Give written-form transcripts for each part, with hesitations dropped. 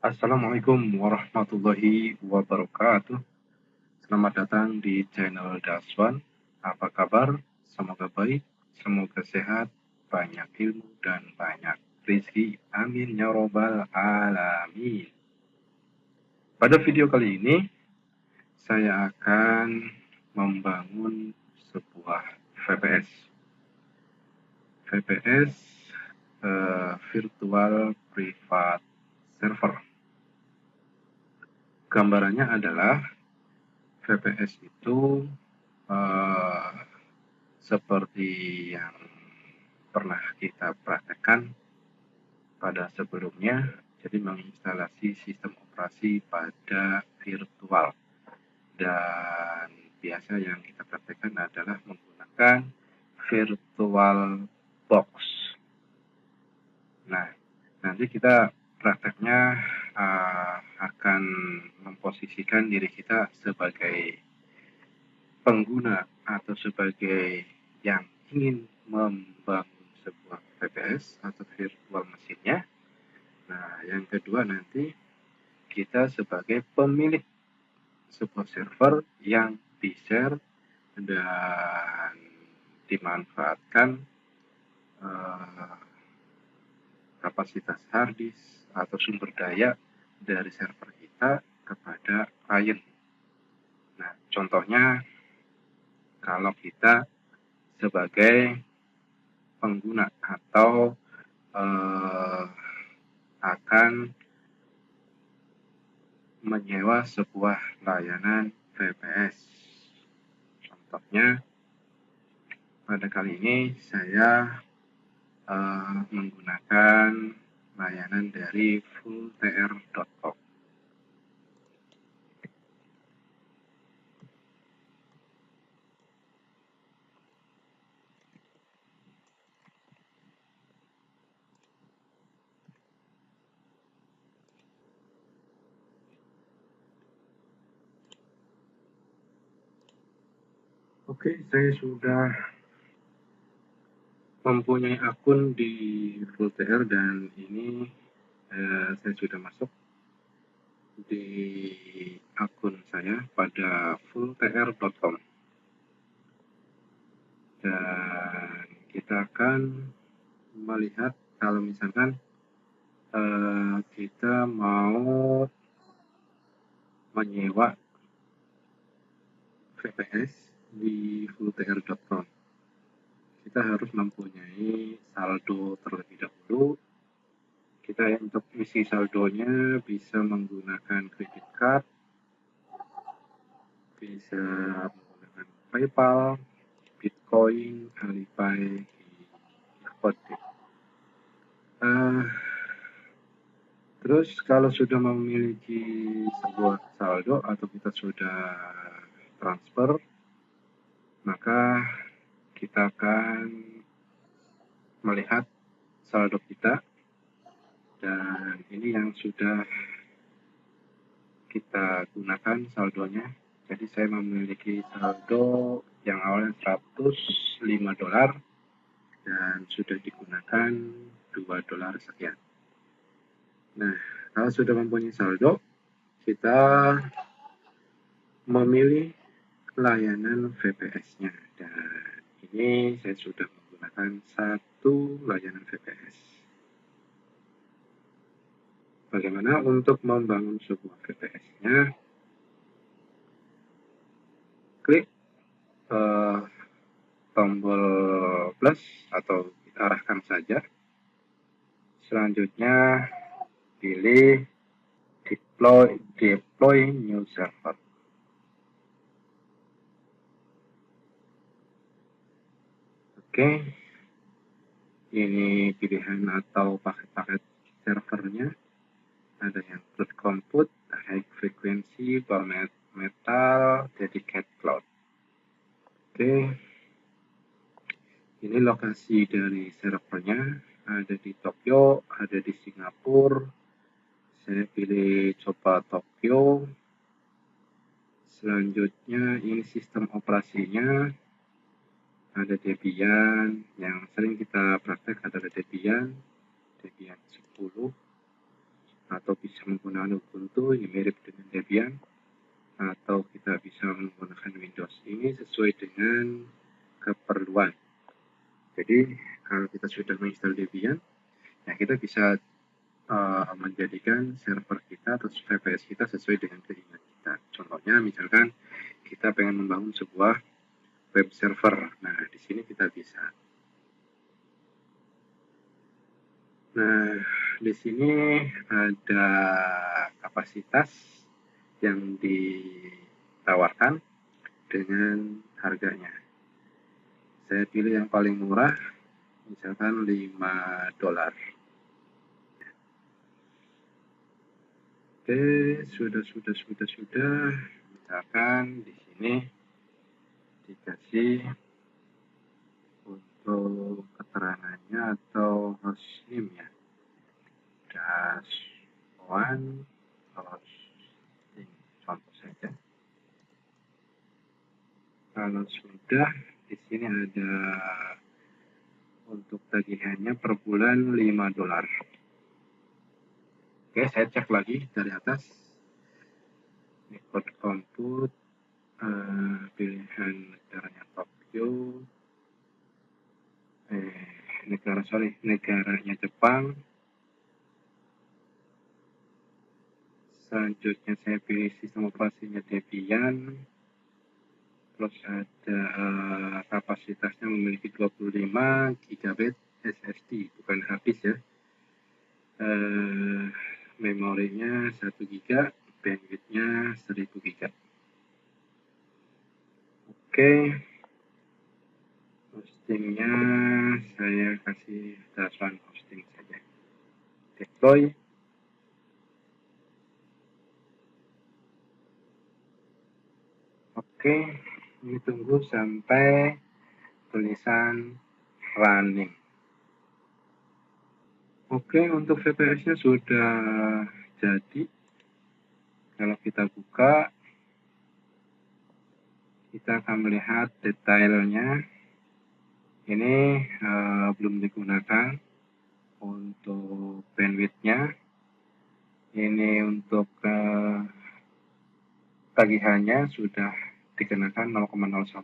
Assalamualaikum warahmatullahi wabarakatuh. Selamat datang di channel Daswan. Apa kabar? Semoga baik, semoga sehat, banyak ilmu dan banyak rezeki. Amin ya robbal alamin. Pada video kali ini, saya akan membangun sebuah VPS. VPS Virtual Private Server. Gambarannya adalah VPS itu eh, seperti yang pernah kita praktekkan pada sebelumnya, jadi menginstalasi sistem operasi pada virtual. Dan biasa yang kita praktekkan adalah menggunakan virtual box. Nah, nanti kita prakteknya akan memposisikan diri kita sebagai pengguna atau sebagai yang ingin membangun sebuah VPS atau virtual mesinnya. Nah, yang kedua nanti kita sebagai pemilik sebuah server yang di-share dan dimanfaatkan kapasitas hard disk atau sumber daya dari server kita kepada klien. Nah, contohnya kalau kita sebagai pengguna atau akan menyewa sebuah layanan VPS. Contohnya, pada kali ini saya menggunakan layanan dari fulltr.com. Oke, saya sudah mempunyai akun di fulltr dan ini saya sudah masuk di akun saya pada fulltr.com. Dan kita akan melihat kalau misalkan kita mau menyewa VPS di fulltr.com, kita harus mempunyai saldo terlebih dahulu. Kita untuk isi saldonya bisa menggunakan credit card, bisa menggunakan PayPal, Bitcoin, Alipay, Gift. Terus kalau sudah memiliki sebuah saldo atau kita sudah transfer, maka kita akan melihat saldo kita, dan ini yang sudah kita gunakan saldonya. Jadi saya memiliki saldo yang awalnya $105 dan sudah digunakan $2 sekian. Nah, kalau sudah mempunyai saldo, kita memilih layanan VPS-nya, dan ini saya sudah menggunakan satu layanan VPS. Bagaimana untuk membangun sebuah VPS-nya? Klik tombol plus atau arahkan saja. Selanjutnya pilih deploy new server. Oke, ini pilihan atau paket-paket servernya. Ada yang cloud compute, high frequency, bare metal, dedicated cloud. Oke, ini lokasi dari servernya. Ada di Tokyo, ada di Singapura. Saya pilih coba Tokyo. Selanjutnya ini sistem operasinya. Ada Debian, yang sering kita praktek adalah Debian 10. atau bisa menggunakan Ubuntu yang mirip dengan Debian, atau kita bisa menggunakan Windows. Ini sesuai dengan keperluan. Jadi kalau kita sudah menginstal Debian, ya kita bisa menjadikan server kita atau VPS kita sesuai dengan keinginan kita. Contohnya misalkan kita pengen membangun sebuah web server. Nah, di sini kita bisa. Nah, di sini ada kapasitas yang ditawarkan dengan harganya. Saya pilih yang paling murah, misalkan $5. Oke, sudah. Misalkan di sini dikasih untuk keterangannya atau host name ya. -1 hosting, contoh saja. Kalau sudah, di sini ada untuk tagihannya per bulan $5. Oke, saya cek lagi dari atas. Ini code compute, pilihan negaranya Tokyo, negaranya Jepang. Selanjutnya saya pilih sistem operasinya Debian. Terus ada kapasitasnya memiliki 25 GB SSD, bukan habis ya. Memorinya 1 GB, bandwidthnya 1000 GB. Oke, hostingnya saya kasih dasar hosting saja. Deploy. Oke, ini tunggu sampai tulisan running. Oke, untuk VPS-nya sudah jadi. Kalau kita buka, kita akan melihat detailnya. Ini belum digunakan untuk bandwidthnya. Ini untuk tagihannya sudah dikenakan $0,01.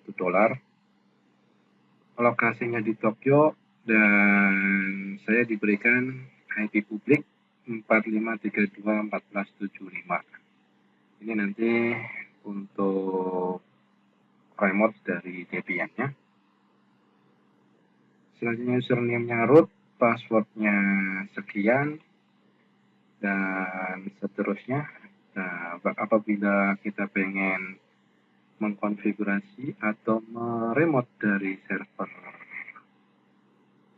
Lokasinya di Tokyo dan saya diberikan IP publik 4532.1475. Ini nanti untuk remote dari Debian-nya. Selanjutnya username-nya root, password-nya sekian, dan seterusnya. Nah, apabila kita pengen mengkonfigurasi atau meremote dari server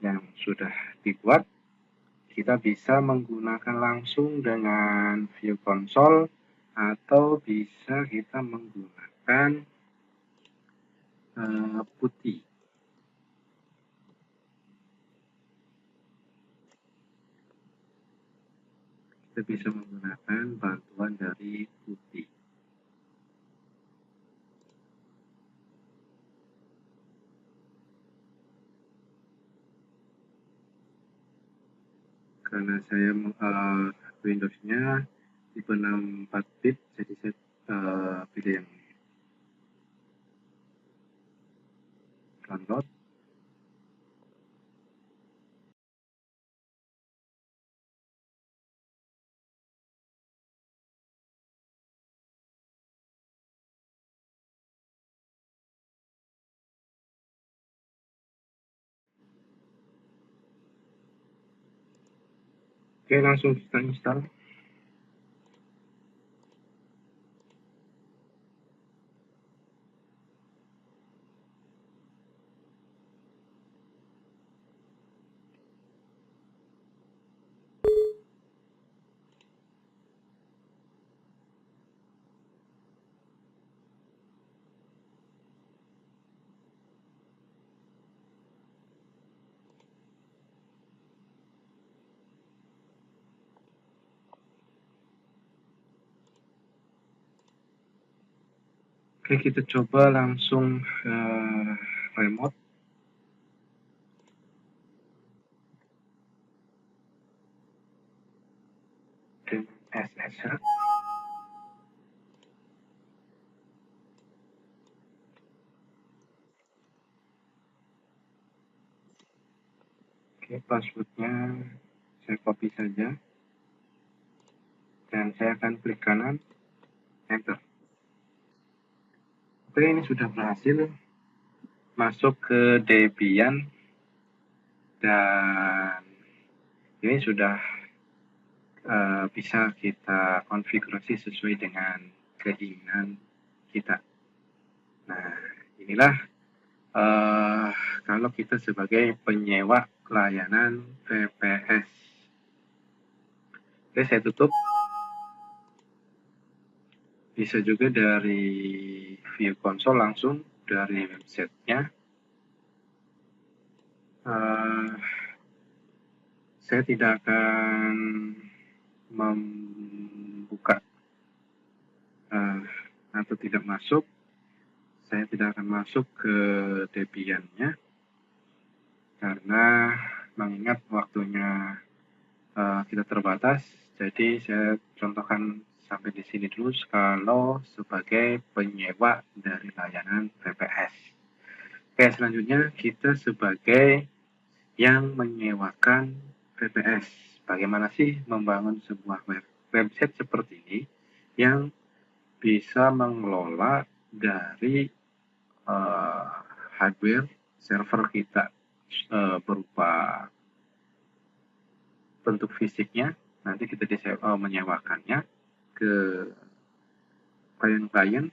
yang sudah dibuat, kita bisa menggunakan langsung dengan view console atau bisa kita menggunakan putih. Kita bisa menggunakan bantuan dari putih. Karena saya Windows-nya tipe 64 bit, jadi saya pilih yang ini. Download. Oke, langsung kita install. Oke, kita coba langsung remote. SSH. Oke, passwordnya saya copy saja dan saya akan klik kanan, enter. Oke, ini sudah berhasil masuk ke Debian dan ini sudah bisa kita konfigurasi sesuai dengan keinginan kita. Nah, inilah kalau kita sebagai penyewa layanan VPS. Oke, saya tutup. Bisa juga dari view konsol langsung dari websitenya. Saya tidak akan membuka atau tidak masuk. Saya tidak akan masuk ke Debian-nya karena mengingat waktunya kita terbatas. Jadi saya contohkan sampai di sini dulu kalau sebagai penyewa dari layanan VPS. Oke, selanjutnya kita sebagai yang menyewakan VPS. Bagaimana sih membangun sebuah website seperti ini yang bisa mengelola dari hardware server kita berupa bentuk fisiknya, nanti kita menyewakannya ke klien-klien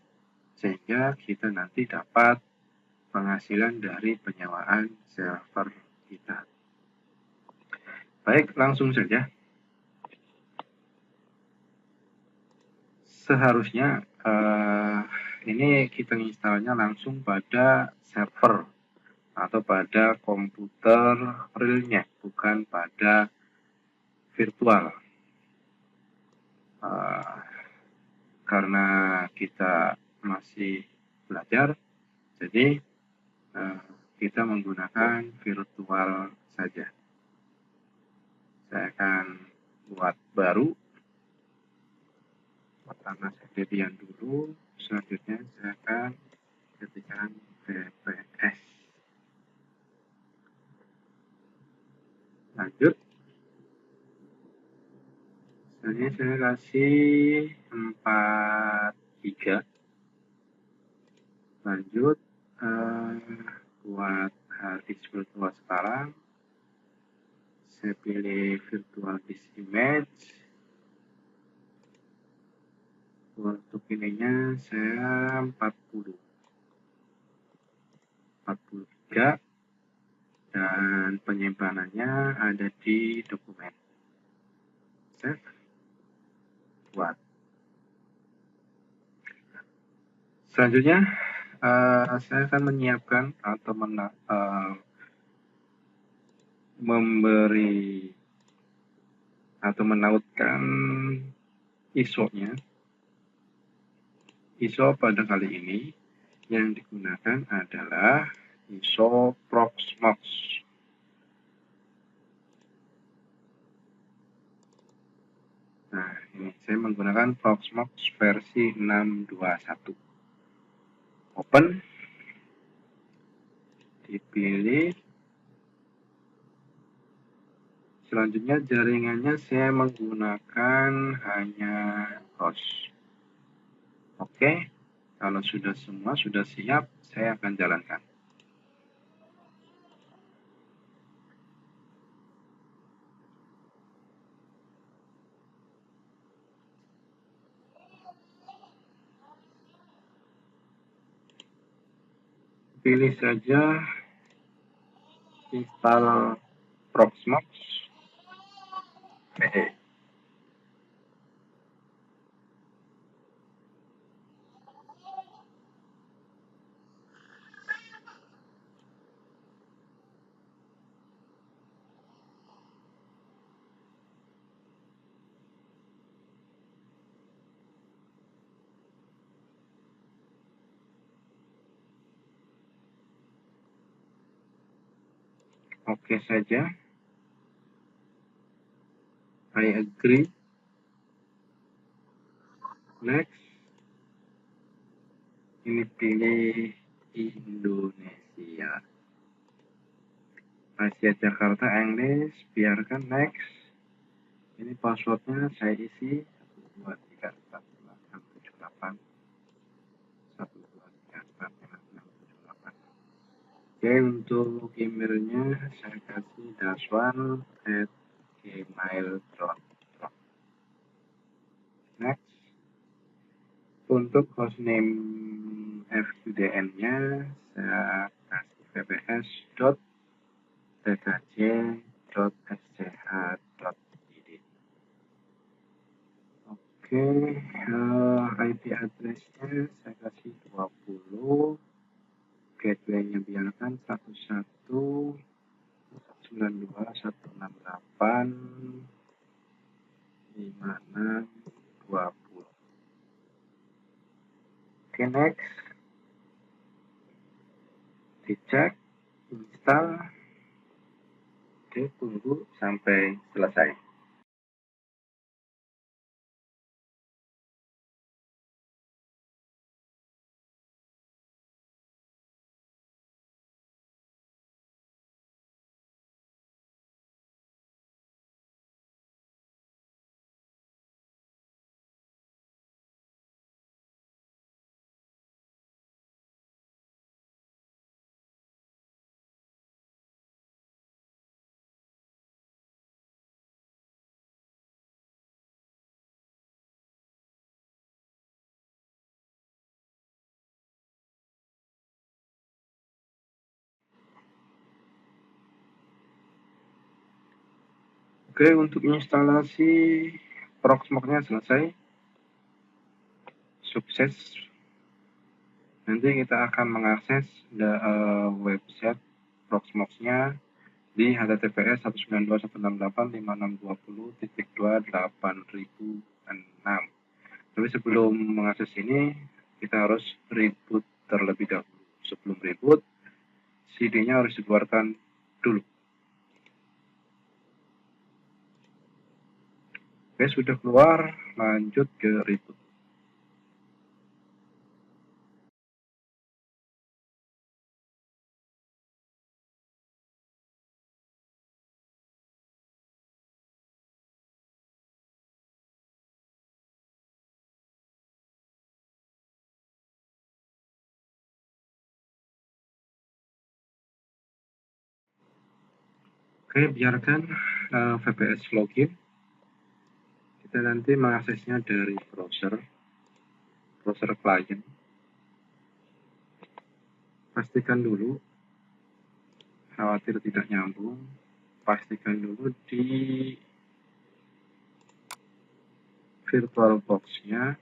sehingga kita nanti dapat penghasilan dari penyewaan server kita. Baik, langsung saja. Seharusnya ini kita installnya langsung pada server atau pada komputer realnya, bukan pada virtual. Karena kita masih belajar, jadi kita menggunakan virtual saja. Saya akan buat baru. Pertama saya Debian dulu, selanjutnya saya akan ketikkan VPS. Lanjut. Misalnya saya kasih 43. Lanjut buat harddisk virtual sekarang. Saya pilih virtual disk image. Untuk ininya saya 43 dan penyimpanannya ada di dokumen. Save. Buat. Selanjutnya saya akan menyiapkan atau memberi atau menautkan ISO-nya. ISO pada kali ini yang digunakan adalah ISO Proxmox. Nah, ini saya menggunakan Proxmox versi 621. Open. Dipilih. Selanjutnya jaringannya saya menggunakan hanya host. Oke, kalau sudah semua sudah siap, saya akan jalankan. Pilih saja install Proxmox. Oke saja. I agree. Next, ini pilih Indonesia. Asia Jakarta English, biarkan next. Ini passwordnya saya isi 1234567 1234567. Oke, untuk emailnya saya kasih daswan@gmail.com. Next, untuk hostname FQDN-nya saya kasih vps.tkj.sch.id. Oke, IP address-nya saya kasih 20, gateway-nya biarkan 11.192.168.5620. Oke, next, dicek, install, oke, tunggu sampai selesai. Oke, untuk instalasi Proxmox-nya selesai, sukses. Nanti kita akan mengakses website Proxmox-nya di https 192.168.5620.28006. Tapi sebelum mengakses ini, kita harus reboot terlebih dahulu. Sebelum reboot, CD-nya harus dikeluarkan dulu. Oke, sudah keluar, lanjut ke reboot. Oke, biarkan VPS login. Kita nanti mengaksesnya dari browser client. Pastikan dulu, khawatir tidak nyambung, pastikan dulu di VirtualBox-nya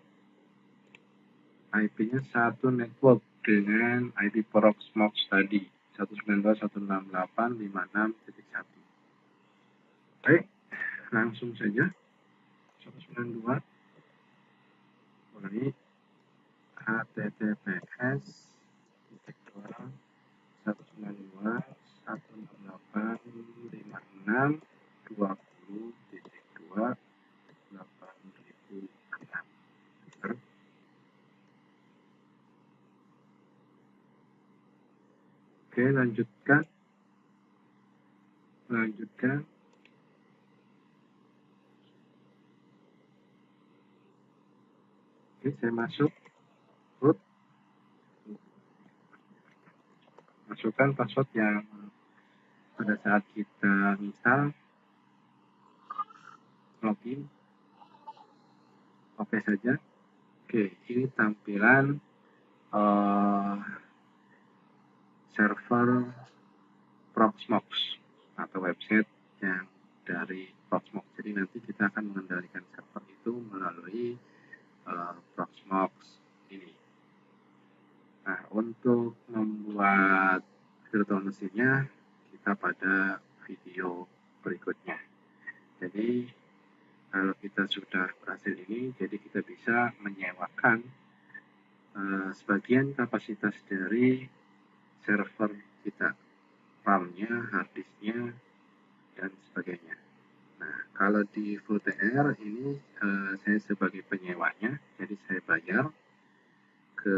IP-nya satu network dengan IP Proxmox tadi 192.168.56.1. Baik, langsung saja 192 mulai https 192.168.56.20.2.8006. Oke, lanjutkan. Oke, saya masuk root, masukkan password yang pada saat kita install, login, oke saja. Oke, ini tampilan server Proxmox atau website yang dari Proxmox. Jadi nanti kita akan mengendalikan server itu melalui Proxmox ini. Nah, untuk membuat virtual mesinnya kita pada video berikutnya. Jadi kalau kita sudah berhasil ini, jadi kita bisa menyewakan sebagian kapasitas dari server kita, RAM-nya, hard disk-nya, dan sebagainya. Nah, kalau di Full TR ini saya sebagai penyewanya, jadi saya bayar ke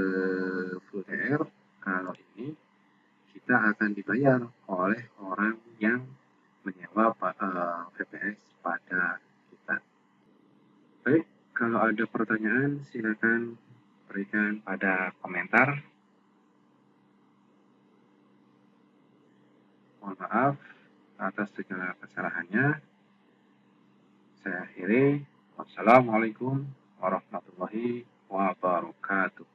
Full TR. Kalau ini kita akan dibayar oleh orang yang menyewa VPS pada kita. Baik, kalau ada pertanyaan silakan berikan pada komentar. Mohon maaf atas segala kesalahannya. Saya akhiri. Wassalamualaikum warahmatullahi wabarakatuh.